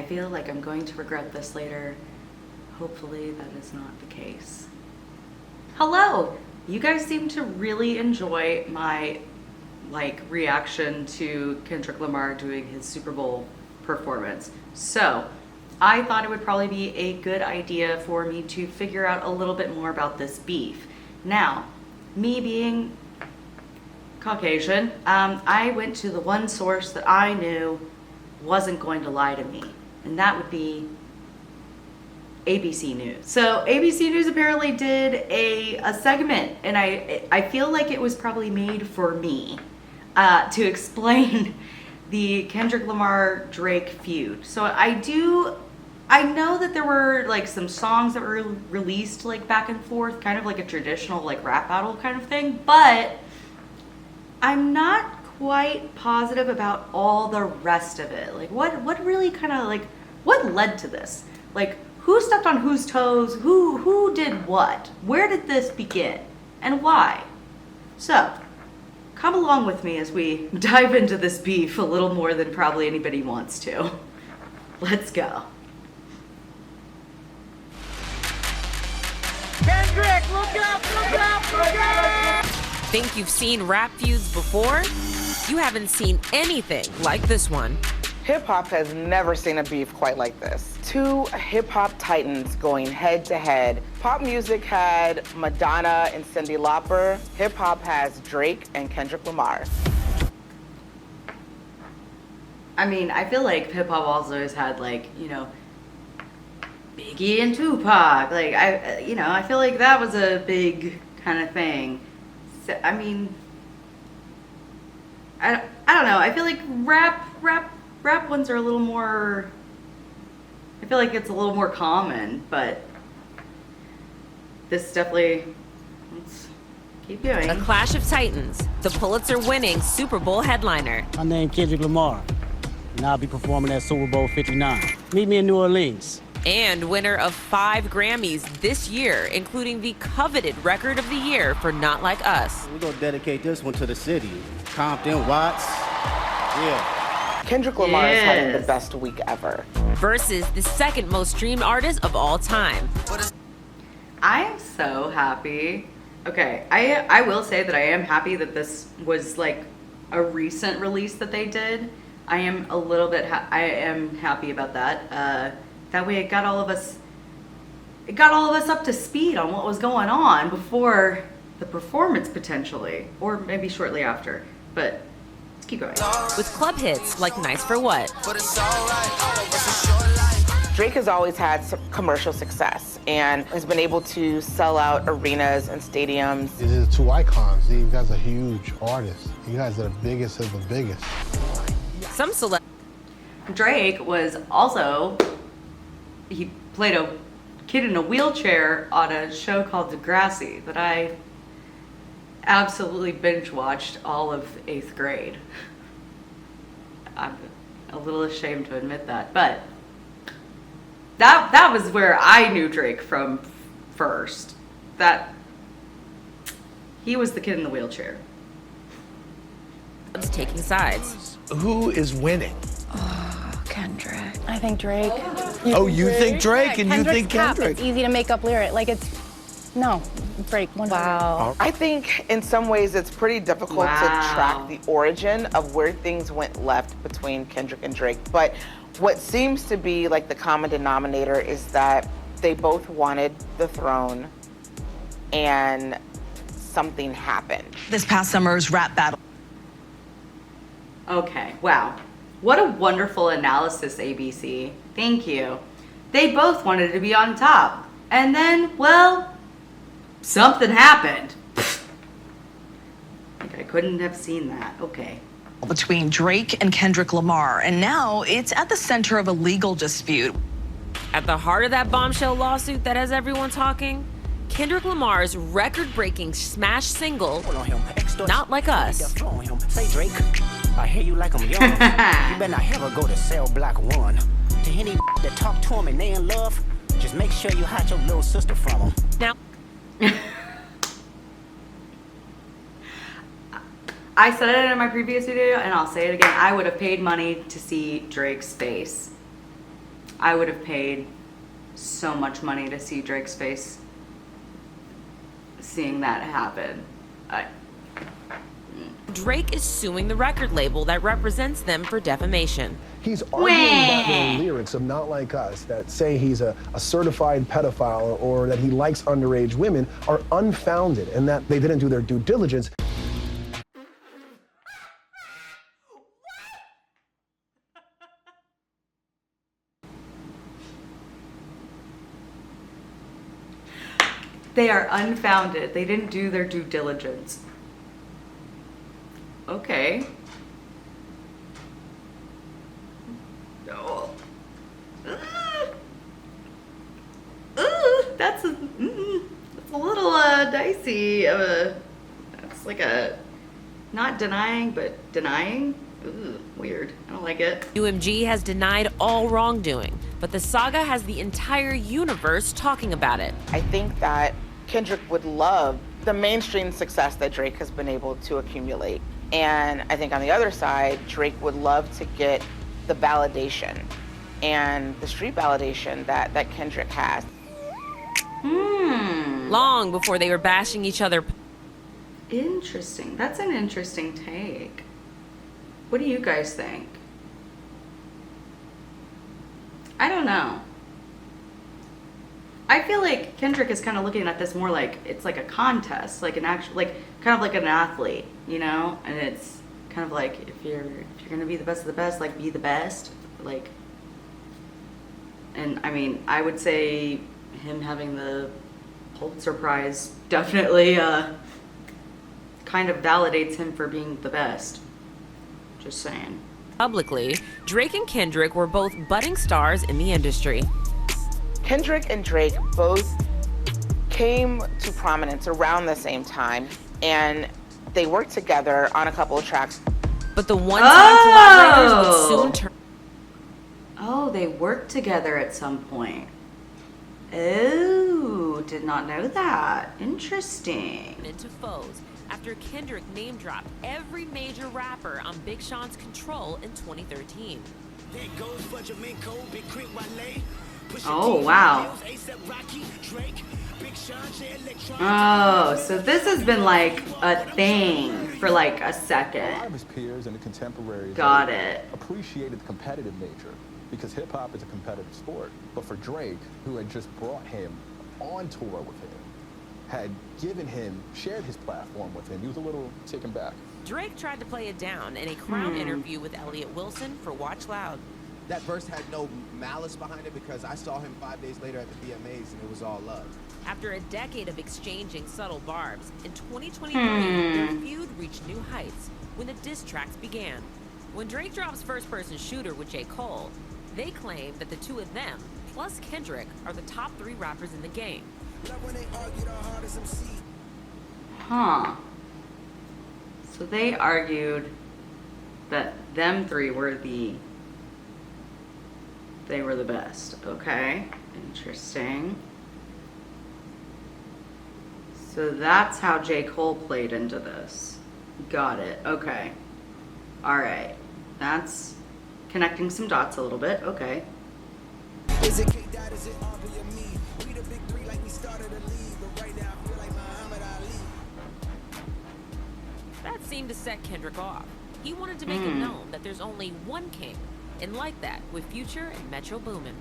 feel like I'm going to regret this later. Hopefully that is not the case. Hello! You guys seem to really enjoy my reaction to Kendrick Lamar doing his Super Bowl performance. So I thought it would probably be a good idea for me to figure out a little bit more about this beef. Now, me being Caucasian, I went to the one source that I knew wasn't going to lie to me, and that would be ABC News. So ABC News apparently did a segment, and I feel like it was probably made for me to explain the Kendrick Lamar Drake feud. So I know that there were like some songs that were released like back and forth, kind of like a traditional like rap battle kind of thing, but I'm not quite positive about all the rest of it. Like what really kind of like, what led to this? Like who stepped on whose toes? Who did what? Where did this begin? And why? So come along with me as we dive into this beef a little more than probably anybody wants to. Let's go. Kendrick, look up, look up, look up! Think you've seen rap feuds before? You haven't seen anything like this one. Hip-hop has never seen a beef quite like this. Two hip-hop titans going head-to-head. Pop music had Madonna and Cyndi Lauper. Hip-hop has Drake and Kendrick Lamar. I mean, I feel like hip-hop also has had like, Biggie and Tupac. Like, I feel like that was a big kind of thing. So, I mean, I don't know. I feel like rap ones are a little more, I feel like it's a little more common, but this definitely, let's keep going. A clash of titans, the Pulitzer-winning Super Bowl headliner. My name's Kendrick Lamar, and I'll be performing at Super Bowl 59. Meet me in New Orleans. And winner of 5 Grammys this year, including the coveted Record of the Year for Not Like Us. We're gonna dedicate this one to the city. Compton, Watts, yeah. Kendrick Lamar is having the best week ever. Versus the second most streamed artist of all time. I am so happy. Okay, I will say that I am happy that this was like a recent release that they did. I am a little bit, I am happy about that. That way it got all of us up to speed on what was going on before the performance potentially, or maybe shortly after, but let's keep going. With club hits like Nice for What. Drake has always had some commercial success and has been able to sell out arenas and stadiums. These are two icons. You guys are huge artists. You guys are the biggest of the biggest. Some select. Drake was also, he played a kid in a wheelchair on a show called Degrassi that I absolutely binge watched all of 8th grade. I'm a little ashamed to admit that, but that was where I knew Drake from first. That he was the kid in the wheelchair. Taking sides. Who is winning? Kendrick. I think Drake. You think Drake and you think Kendrick? It's easy to make up lyrics. Like no, Drake. 100. Wow. I think in some ways it's pretty difficult to track the origin of where things went left between Kendrick and Drake. But what seems to be like the common denominator is that they both wanted the throne and something happened. This past summer's rap battle. Okay, wow. What a wonderful analysis, ABC. Thank you. They both wanted to be on top. And then, well, something happened. Like I couldn't have seen that. Okay. Between Drake and Kendrick Lamar, and now it's at the center of a legal dispute. At the heart of that bombshell lawsuit that has everyone talking, Kendrick Lamar's record-breaking smash single, Not Like Us. Say Drake, I hear you like I'm young. You better not ever go to Cell Block 1. To any that talk to him and they in love, just make sure you hide your little sister from him. Now, I said it in my previous video, and I'll say it again. I would have paid money to see Drake's face. I would have paid so much money to see Drake's face seeing that happen. Drake is suing the record label that represents them for defamation. He's arguing that the lyrics of Not Like Us that say he's a certified pedophile or that he likes underage women are unfounded and that they didn't do their due diligence. They are unfounded. They didn't do their due diligence. Okay. Oh. That's a little dicey. That's like a not denying, but denying. Weird. I don't like it. UMG has denied all wrongdoing, but the saga has the entire universe talking about it. I think that Kendrick would love the mainstream success that Drake has been able to accumulate. And I think on the other side, Drake would love to get the validation and the street validation that Kendrick has. Long before they were bashing each other. Interesting. That's an interesting take. What do you guys think? I don't know. I feel like Kendrick is kind of looking at this more like it's like a contest, like an actual, like kind of like an athlete, you know? And it's kind of like if you're gonna be the best of the best, like be the best, like. And I mean, I would say him having the Pulitzer Prize definitely kind of validates him for being the best. Just saying. Publicly, Drake and Kendrick were both budding stars in the industry. Kendrick and Drake both came to prominence around the same time, and they worked together on a couple of tracks. But the one-time collaborators would soon turn. Oh, they worked together at some point. Oh, did not know that. Interesting. Into foes after Kendrick name-dropped every major rapper on Big Sean's Control in 2013. Oh, wow. Oh, so this has been like a thing for like a second. A lot of his peers and the contemporaries Got it. appreciated the competitive nature because hip-hop is a competitive sport. But for Drake, who had just brought him on tour with him, had given him, shared his platform with him, he was a little taken back. Drake tried to play it down in a Crown interview with Elliott Wilson for Watch Loud. That verse had no malice behind it because I saw him 5 days later at the VMAs and it was all love. After a decade of exchanging subtle barbs, in 2023, their feud reached new heights when the diss tracks began. When Drake drops First Person Shooter with J. Cole, they claim that the two of them, plus Kendrick, are the top 3 rappers in the game. Huh. So they argued that them 3 were they were the best. Okay. Interesting. So that's how J. Cole played into this. Got it. Okay. All right. That's connecting some dots a little bit. Okay. Is it K-Dot, is it Aubrey or me? We the big 3 like we started a league, but right now I feel like Muhammad Ali. That seemed to set Kendrick off. He wanted to make it known that there's only one king, and like that with Future and Metro Boomin.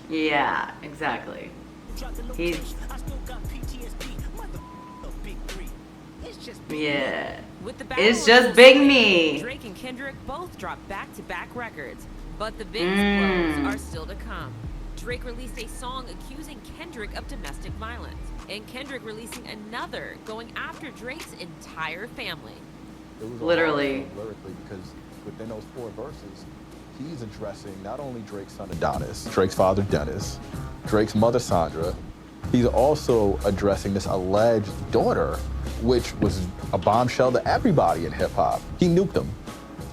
Yeah, exactly. Yeah. With the battle It's of just Full Big Swing, Me. Drake and Kendrick both dropped back-to-back records, but the biggest blows are still to come. Drake released a song accusing Kendrick of domestic violence, and Kendrick releasing another going after Drake's entire family. It was Literally. Lyrically, because within those 4 verses, he's addressing not only Drake's son Adonis, Drake's father Dennis, Drake's mother Sandra, he's also addressing this alleged daughter, which was a bombshell to everybody in hip-hop. He nuked them.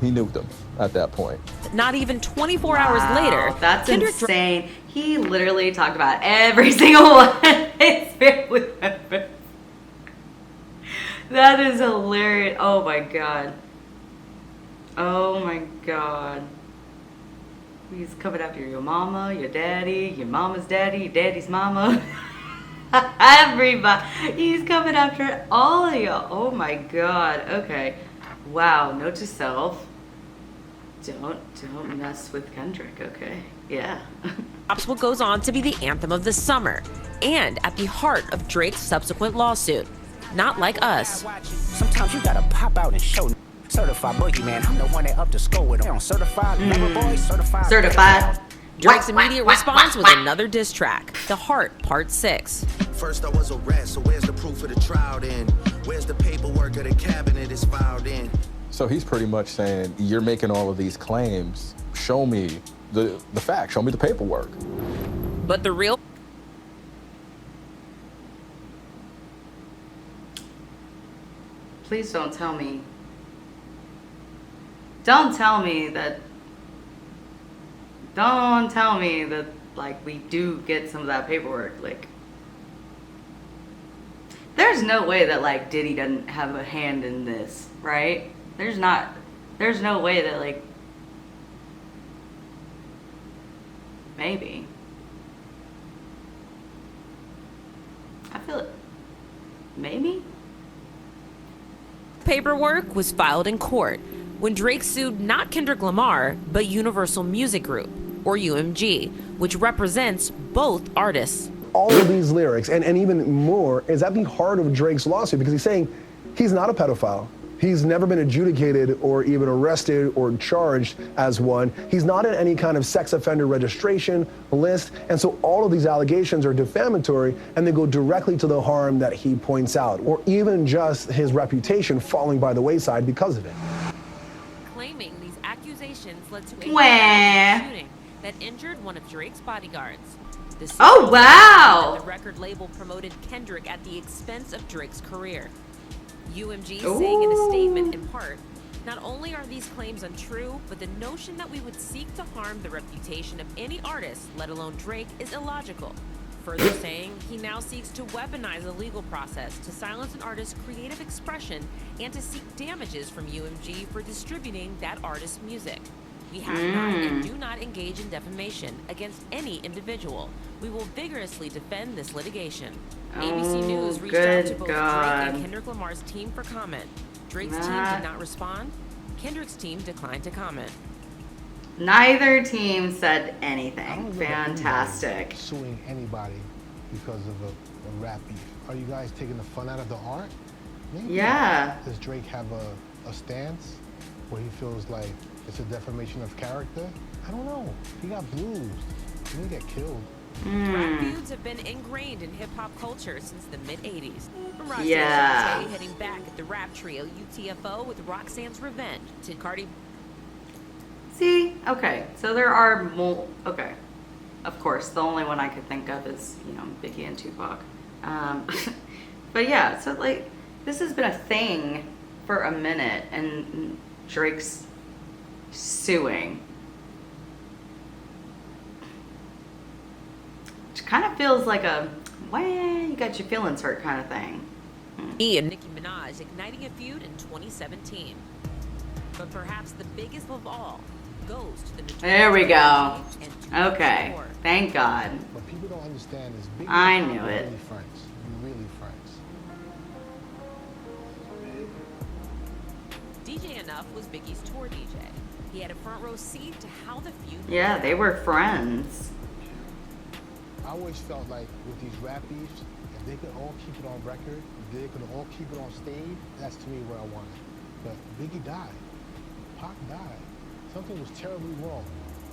He nuked them at that point. Not even 24 hours later, That's Kendrick insane. He literally talked about every single one of his family members. That is hilarious. Oh my god. Oh my god. He's coming after your mama, your daddy, your mama's daddy, your daddy's mama. Everybody. He's coming after all of y'all. Oh my god. Okay. Wow. Note to self. Don't mess with Kendrick, okay? Yeah. Drops what goes on to be the anthem of the summer and at the heart of Drake's subsequent lawsuit. Not Like Us. Sometimes you gotta pop out and show. Certified boogeyman, I'm the one that up to score with him. Certified lover boy, Certified. Drake's immediate response was another diss track, The Heart Part 6. First I was arrested, so where's the proof of the trial then? Where's the paperwork of the cabinet is filed in? So he's pretty much saying, you're making all of these claims. Show me the facts. Show me the paperwork. But the real... Please don't tell me. Don't tell me that, like, we do get some of that paperwork. Like, there's no way that, like, Diddy doesn't have a hand in this, right? There's no way that, like, maybe. I feel it. Maybe? Paperwork was filed in court when Drake sued not Kendrick Lamar, but Universal Music Group, or UMG, which represents both artists. All of these lyrics, and even more, is at the heart of Drake's lawsuit because he's saying he's not a pedophile. He's never been adjudicated or even arrested or charged as one. He's not in any kind of sex offender registration list. And so all of these allegations are defamatory and they go directly to the harm that he points out, or even just his reputation falling by the wayside because of it. Claiming these accusations led to a shooting that injured one of Drake's bodyguards. Oh, wow! The record label promoted Kendrick at the expense of Drake's career. UMG saying in a statement, in part, not only are these claims untrue, but the notion that we would seek to harm the reputation of any artist, let alone Drake, is illogical. Further saying, he now seeks to weaponize the legal process to silence an artist's creative expression and to seek damages from UMG for distributing that artist's music. We have not and do not engage in defamation against any individual. We will vigorously defend this litigation. ABC News reached out to both Drake and Kendrick Lamar's team for comment. Drake's team did not respond. Kendrick's team declined to comment. Neither team said anything. Fantastic. Suing anybody because of a rap beef. Are you guys taking the fun out of the art? Maybe. Yeah. Does Drake have a stance where he feels like it's a defamation of character? I don't know. He got bruised. He didn't get killed. Rap feuds have been ingrained in hip-hop culture since the mid-'80s. From Ross heading back at the rap trio UTFO with Roxanne's Revenge to Cardi. See? Okay. So there are more. Okay. Of course, the only one I could think of is, Biggie and Tupac. But yeah, so like, this has been a thing for a minute, and Drake's suing. Which kind of feels like a, you got your feelings hurt kind of thing. He and Nicki Minaj igniting a feud in 2017. But perhaps the biggest of all goes to the There we go. Okay. Thank God. What people don't understand is Biggie I and knew Pac were it. really friends. Really friends. DJ Enough was Biggie's tour DJ. He had a front row seat to how the feud. Yeah, they were friends. I always felt like with these rap beefs, if they could all keep it on record, if they could all keep it on stage, that's to me what I wanted. But Biggie died. Pac died. Something was terribly wrong.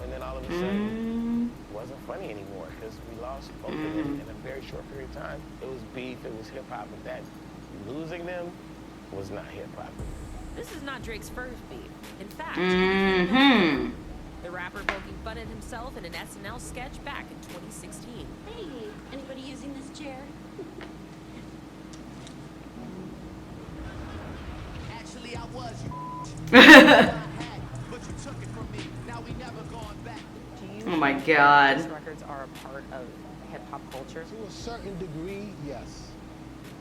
And then all of a sudden, it wasn't funny anymore because we lost both of them in a very short period of time. It was beef, it was hip-hop, but that losing them was not hip-hop. This is not Drake's first beef. In fact, the rapper poking fun at himself in an SNL sketch back in 2016. Hey, anybody using this chair? Actually, I was you. Oh my God. These records are a part of hip hop culture. To a certain degree, yes.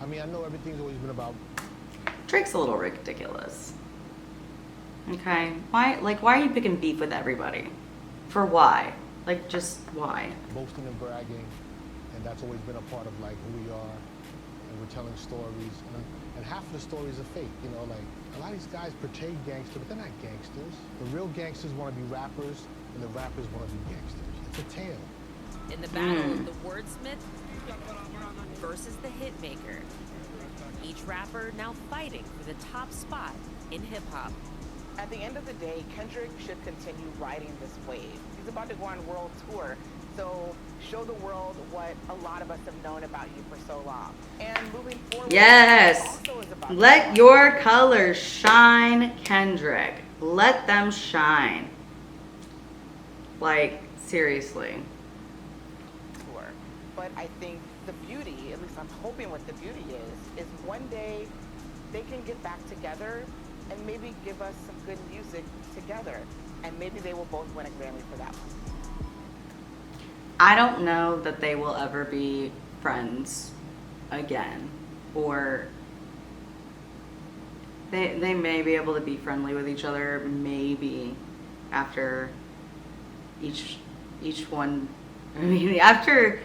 I mean, I know everything's always been about. Drake's a little ridiculous. Okay, why are you picking beef with everybody? For why? Like, just why? Boasting and bragging, and that's always been a part of like who we are, and we're telling stories, and half of the stories are fake, you know, like a lot of these guys portray gangsters, but they're not gangsters. The real gangsters want to be rappers, and the rappers want to be gangsters. It's a tale. In the battle of the wordsmith versus the hitmaker, each rapper now fighting for the top spot in hip-hop. At the end of the day, Kendrick should continue riding this wave. He's about to go on world tour, so show the world what a lot of us have known about you for so long. And moving forward, Yes. Let your colors shine, Kendrick. Let them shine. Like, seriously. Tour. But I think the beauty, at least I'm hoping what the beauty is one day they can get back together and maybe give us some good music together. And maybe they will both win a Grammy for that one. I don't know that they will ever be friends again. Or they may be able to be friendly with each other, maybe, after each one. I mean, after,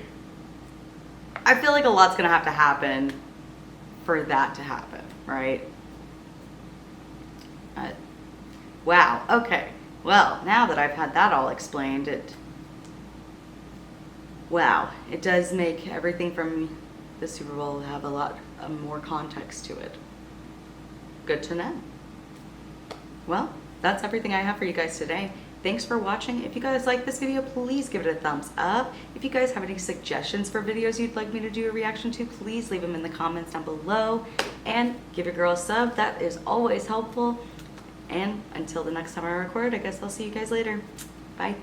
I feel like a lot's gonna have to happen for that to happen, right? Wow, okay. Well, now that I've had that all explained, it does make everything from the Super Bowl have a lot more context to it. Good to know. Well, that's everything I have for you guys today. Thanks for watching. If you guys like this video, please give it a thumbs up. If you guys have any suggestions for videos you'd like me to do a reaction to, please leave them in the comments down below. And give your girl a sub. That is always helpful. And until the next time I record, I guess I'll see you guys later. Bye.